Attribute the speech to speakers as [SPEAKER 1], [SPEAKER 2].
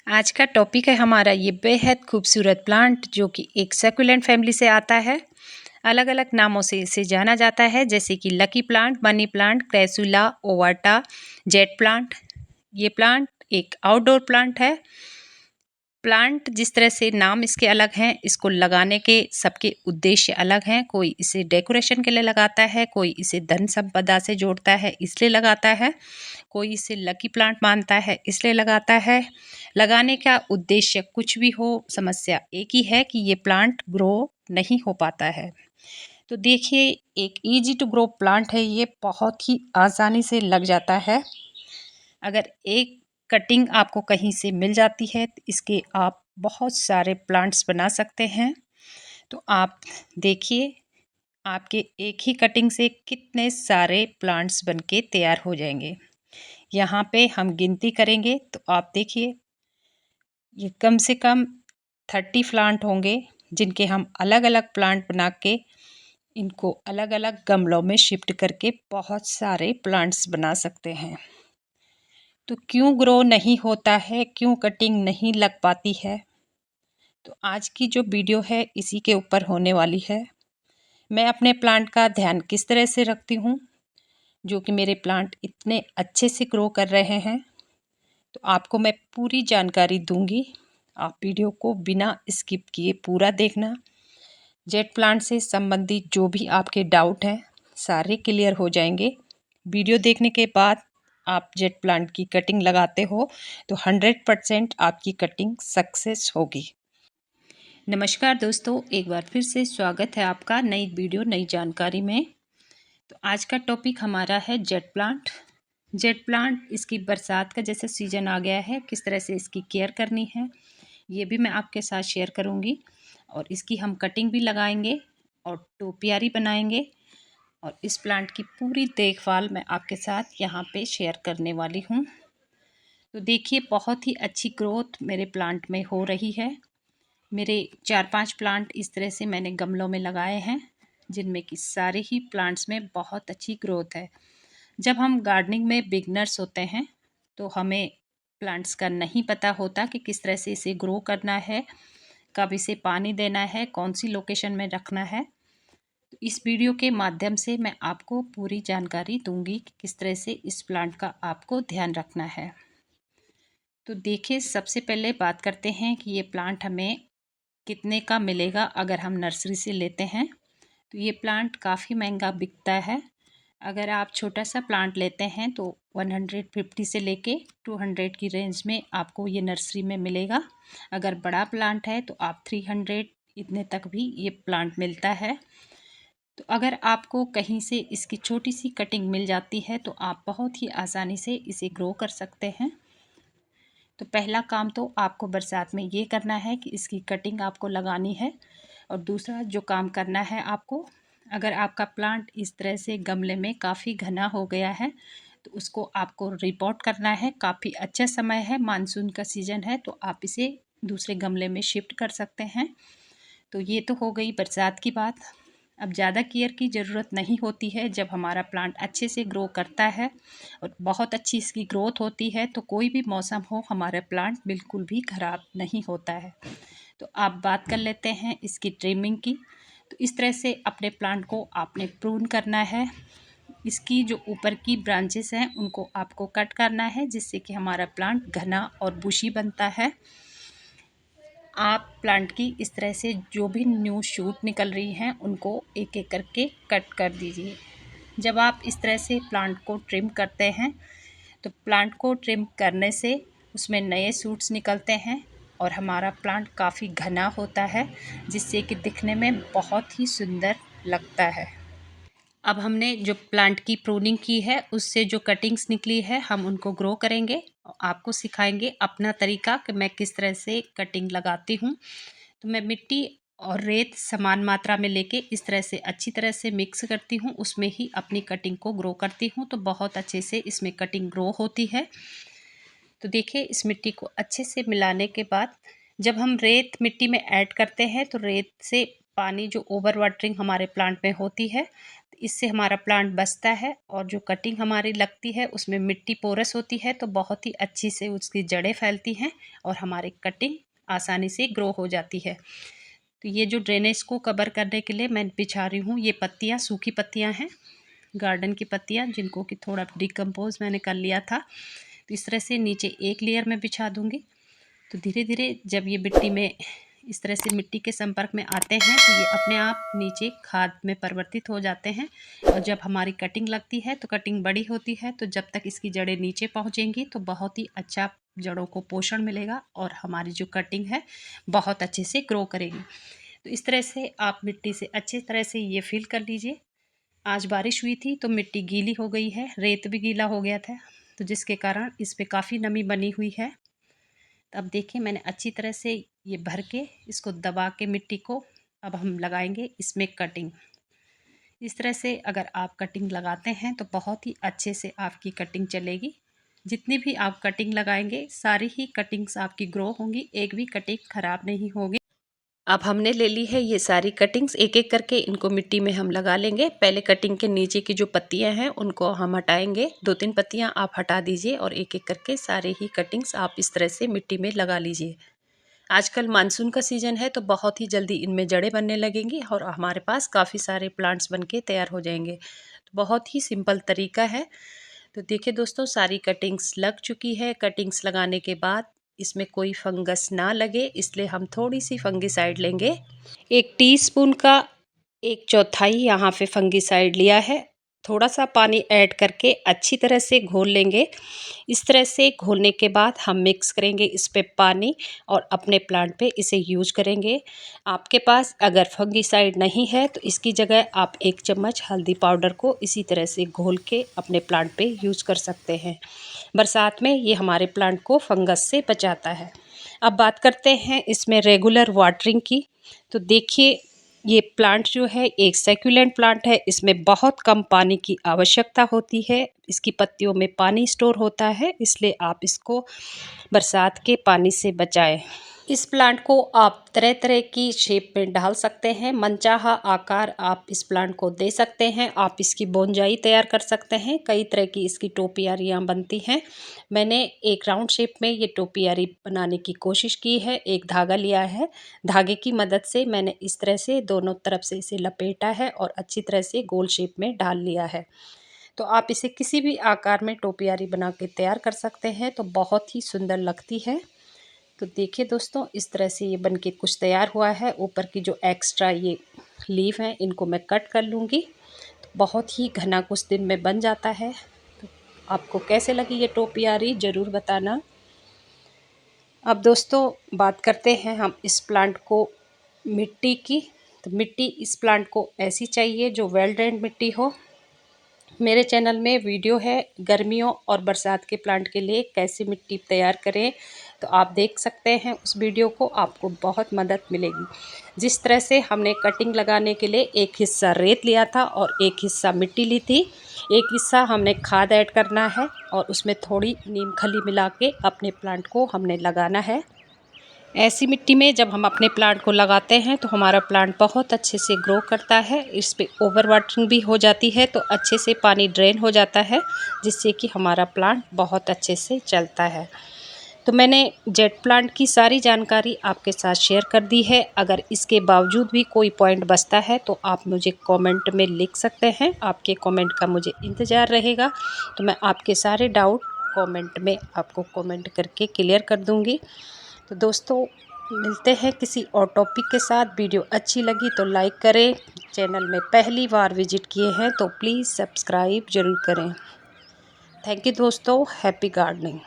[SPEAKER 1] आज का टॉपिक है हमारा ये बेहद खूबसूरत प्लांट जो कि एक सकुलेंट फैमिली से आता है। अलग अलग नामों से इसे जाना जाता है, जैसे कि lucky plant, money plant, crassula, ovata, jade plant. ये प्लांट एक आउटडोर प्लांट है। प्लांट जिस तरह से नाम इसके अलग हैं, इसको लगाने के सबके उद्देश्य अलग हैं। कोई इसे डेकोरेशन के लिए लगाता है, कोई इसे धन संपदा से जोड़ता है इसलिए लगाता है, कोई इसे लकी प्लांट मानता है इसलिए लगाता है। लगाने का उद्देश्य कुछ भी हो, समस्या एक ही है कि ये प्लांट ग्रो नहीं हो पाता है। तो देखिए, एक इजी टू ग्रो प्लांट है, ये बहुत ही आसानी से लग जाता है। अगर एक कटिंग आपको कहीं से मिल जाती है तो इसके आप बहुत सारे प्लांट्स बना सकते हैं। तो आप देखिए, आपके एक ही कटिंग से कितने सारे प्लांट्स बनके तैयार हो जाएंगे। यहाँ पे हम गिनती करेंगे तो आप देखिए, ये कम से कम 30 प्लांट होंगे, जिनके हम अलग अलग प्लांट बना के इनको अलग अलग गमलों में शिफ्ट करके बहुत सारे प्लांट्स बना सकते हैं। तो क्यों ग्रो नहीं होता है, क्यों कटिंग नहीं लग पाती है, तो आज की जो वीडियो है इसी के ऊपर होने वाली है। मैं अपने प्लांट का ध्यान किस तरह से रखती हूँ जो कि मेरे प्लांट इतने अच्छे से ग्रो कर रहे हैं, तो आपको मैं पूरी जानकारी दूंगी। आप वीडियो को बिना स्किप किए पूरा देखना। जेट प्लांट से संबंधित जो भी आपके डाउट हैं सारे क्लियर हो जाएंगे। वीडियो देखने के बाद आप जेट प्लांट की कटिंग लगाते हो तो 100% आपकी कटिंग सक्सेस होगी। नमस्कार दोस्तों, एक बार फिर से स्वागत है आपका नई वीडियो नई जानकारी में। तो आज का टॉपिक हमारा है जेट प्लांट। जेट प्लांट, इसकी बरसात का जैसे सीज़न आ गया है, किस तरह से इसकी केयर करनी है ये भी मैं आपके साथ शेयर करूंगी। और इसकी हम कटिंग भी लगाएंगे और टोपियारी बनाएंगे। और इस प्लांट की पूरी देखभाल मैं आपके साथ यहाँ पे शेयर करने वाली हूँ। तो देखिए, बहुत ही अच्छी ग्रोथ मेरे प्लांट में हो रही है। मेरे 4-5 प्लांट इस तरह से मैंने गमलों में लगाए हैं, जिनमें कि सारे ही प्लांट्स में बहुत अच्छी ग्रोथ है। जब हम गार्डनिंग में बिगनर्स होते हैं तो हमें प्लांट्स का नहीं पता होता कि किस तरह से इसे ग्रो करना है, कब इसे पानी देना है, कौन सी लोकेशन में रखना है। तो इस वीडियो के माध्यम से मैं आपको पूरी जानकारी दूंगी कि किस तरह से इस प्लांट का आपको ध्यान रखना है। तो देखिए, सबसे पहले बात करते हैं कि ये प्लांट हमें कितने का मिलेगा अगर हम नर्सरी से लेते हैं। तो ये प्लांट काफ़ी महंगा बिकता है। अगर आप छोटा सा प्लांट लेते हैं तो 150 से लेके 200 की रेंज में आपको ये नर्सरी में मिलेगा। अगर बड़ा प्लांट है तो आप 300 इतने तक भी ये प्लांट मिलता है। तो अगर आपको कहीं से इसकी छोटी सी कटिंग मिल जाती है तो आप बहुत ही आसानी से इसे ग्रो कर सकते हैं। तो पहला काम तो आपको बरसात में ये करना है कि इसकी कटिंग आपको लगानी है। और दूसरा जो काम करना है आपको, अगर आपका प्लांट इस तरह से गमले में काफ़ी घना हो गया है तो उसको आपको रिपोर्ट करना है। काफ़ी अच्छा समय है, मानसून का सीज़न है, तो आप इसे दूसरे गमले में शिफ्ट कर सकते हैं। तो ये तो हो गई बरसात की बात। अब ज़्यादा केयर की ज़रूरत नहीं होती है जब हमारा प्लांट अच्छे से ग्रो करता है और बहुत अच्छी इसकी ग्रोथ होती है, तो कोई भी मौसम हो हमारा प्लांट बिल्कुल भी ख़राब नहीं होता है। तो आप बात कर लेते हैं इसकी ट्रिमिंग की। तो इस तरह से अपने प्लांट को आपने प्रून करना है। इसकी जो ऊपर की ब्रांचेस हैं उनको आपको कट करना है, जिससे कि हमारा प्लांट घना और बुशी बनता है। आप प्लांट की इस तरह से जो भी न्यू शूट निकल रही हैं उनको एक एक करके कट कर दीजिए। जब आप इस तरह से प्लांट को ट्रिम करते हैं तो प्लांट को ट्रिम करने से उसमें नए शूट्स निकलते हैं और हमारा प्लांट काफ़ी घना होता है, जिससे कि दिखने में बहुत ही सुंदर लगता है। अब हमने जो प्लांट की प्रूनिंग की है उससे जो कटिंग्स निकली है हम उनको ग्रो करेंगे और आपको सिखाएंगे अपना तरीका कि मैं किस तरह से कटिंग लगाती हूँ। तो मैं मिट्टी और रेत समान मात्रा में लेके इस तरह से अच्छी तरह से मिक्स करती हूँ, उसमें ही अपनी कटिंग को ग्रो करती हूँ, तो बहुत अच्छे से इसमें कटिंग ग्रो होती है। तो देखिए, इस मिट्टी को अच्छे से मिलाने के बाद जब हम रेत मिट्टी में ऐड करते हैं तो रेत से पानी जो ओवर वाटरिंग हमारे प्लांट में होती है, इससे हमारा प्लांट बचता है और जो कटिंग हमारी लगती है उसमें मिट्टी पोरस होती है, तो बहुत ही अच्छी से उसकी जड़ें फैलती हैं और हमारी कटिंग आसानी से ग्रो हो जाती है। तो ये जो ड्रेनेज को कवर करने के लिए मैं बिछा रही हूँ, ये पत्तियाँ सूखी पत्तियाँ हैं, गार्डन की पत्तियाँ, जिनको कि थोड़ा डिकम्पोज मैंने कर लिया था। तो इस तरह से नीचे एक लेयर में बिछा दूँगी। तो धीरे धीरे जब ये मिट्टी में इस तरह से मिट्टी के संपर्क में आते हैं तो ये अपने आप नीचे खाद में परिवर्तित हो जाते हैं। और जब हमारी कटिंग लगती है तो कटिंग बड़ी होती है, तो जब तक इसकी जड़ें नीचे पहुँचेंगी तो बहुत ही अच्छा जड़ों को पोषण मिलेगा और हमारी जो कटिंग है बहुत अच्छे से ग्रो करेगी। तो इस तरह से आप मिट्टी से अच्छी तरह से ये फील कर लीजिए। आज बारिश हुई थी तो मिट्टी गीली हो गई है, रेत भी गीला हो गया था, तो जिसके कारण इस पे काफ़ी नमी बनी हुई है। अब देखिए मैंने अच्छी तरह से ये भर के इसको दबा के मिट्टी को अब हम लगाएंगे इसमें कटिंग। इस तरह से अगर आप कटिंग लगाते हैं तो बहुत ही अच्छे से आपकी कटिंग चलेगी। जितनी भी आप कटिंग लगाएंगे सारी ही कटिंग्स आपकी ग्रो होंगी, एक भी कटिंग खराब नहीं होगी। अब हमने ले ली है ये सारी कटिंग्स, एक एक करके इनको मिट्टी में हम लगा लेंगे। पहले कटिंग के नीचे की जो पत्तियां हैं उनको हम हटाएंगे, 2-3 पत्तियां आप हटा दीजिए और एक एक करके सारे ही कटिंग्स आप इस तरह से मिट्टी में लगा लीजिए। आजकल मानसून का सीज़न है तो बहुत ही जल्दी इनमें जड़ें बनने लगेंगी और हमारे पास काफ़ी सारे प्लांट्स बन के तैयार हो जाएंगे। तो बहुत ही सिंपल तरीका है। तो देखिए दोस्तों, सारी कटिंग्स लग चुकी है। कटिंग्स लगाने के बाद इसमें कोई फंगस ना लगे इसलिए हम थोड़ी सी फंगिसाइड लेंगे। 1 टीस्पून का 1/4 यहाँ पे फंगिसाइड लिया है। थोड़ा सा पानी ऐड करके अच्छी तरह से घोल लेंगे। इस तरह से घोलने के बाद हम मिक्स करेंगे इस पे पानी और अपने प्लांट पे इसे यूज करेंगे। आपके पास अगर फंगिसाइड नहीं है तो इसकी जगह आप 1 चम्मच हल्दी पाउडर को इसी तरह से घोल के अपने प्लांट पे यूज कर सकते हैं। बरसात में ये हमारे प्लांट को फंगस से बचाता है। अब बात करते हैं इसमें रेगुलर वाटरिंग की। तो देखिए ये प्लांट जो है एक सैकुलेंट प्लांट है, इसमें बहुत कम पानी की आवश्यकता होती है। इसकी पत्तियों में पानी स्टोर होता है, इसलिए आप इसको बरसात के पानी से बचाएं। इस प्लांट को आप तरह तरह की शेप में डाल सकते हैं, मनचाहा आकार आप इस प्लांट को दे सकते हैं। आप इसकी बोनजाई तैयार कर सकते हैं, कई तरह की इसकी टोपियारियाँ बनती हैं। मैंने एक राउंड शेप में ये टोपियारी बनाने की कोशिश की है। एक धागा लिया है, धागे की मदद से मैंने इस तरह से दोनों तरफ से इसे लपेटा है और अच्छी तरह से गोल शेप में डाल लिया है। तो आप इसे किसी भी आकार में टोपियारी बना के तैयार कर सकते हैं, तो बहुत ही सुंदर लगती है। तो देखिए दोस्तों, इस तरह से ये बनके कुछ तैयार हुआ है। ऊपर की जो एक्स्ट्रा ये लीफ हैं इनको मैं कट कर लूँगी। तो बहुत ही घना कुछ दिन में बन जाता है। तो आपको कैसे लगी ये टोपियारी ज़रूर बताना। अब दोस्तों बात करते हैं हम इस प्लांट को मिट्टी की। तो मिट्टी इस प्लांट को ऐसी चाहिए जो वेल ड्रेन्ड मिट्टी हो। मेरे चैनल में वीडियो है गर्मियों और बरसात के प्लांट के लिए कैसे मिट्टी तैयार करें, तो आप देख सकते हैं उस वीडियो को, आपको बहुत मदद मिलेगी। जिस तरह से हमने कटिंग लगाने के लिए एक हिस्सा रेत लिया था और एक हिस्सा मिट्टी ली थी, एक हिस्सा हमने खाद ऐड करना है और उसमें थोड़ी नीम खली मिला के अपने प्लांट को हमने लगाना है। ऐसी मिट्टी में जब हम अपने प्लांट को लगाते हैं तो हमारा प्लांट बहुत अच्छे से ग्रो करता है। इस पे ओवर वाटरिंग भी हो जाती है तो अच्छे से पानी ड्रेन हो जाता है, जिससे कि हमारा प्लांट बहुत अच्छे से चलता है। तो मैंने जेट प्लांट की सारी जानकारी आपके साथ शेयर कर दी है। अगर इसके बावजूद भी कोई पॉइंट बचता है तो आप मुझे कमेंट में लिख सकते हैं। आपके कमेंट का मुझे इंतज़ार रहेगा, तो मैं आपके सारे डाउट कमेंट में आपको कमेंट करके क्लियर कर दूँगी। तो दोस्तों मिलते हैं किसी और टॉपिक के साथ। वीडियो अच्छी लगी तो लाइक करें। चैनल में पहली बार विजिट किए हैं तो प्लीज़ सब्सक्राइब ज़रूर करें। थैंक यू दोस्तों, हैप्पी गार्डनिंग।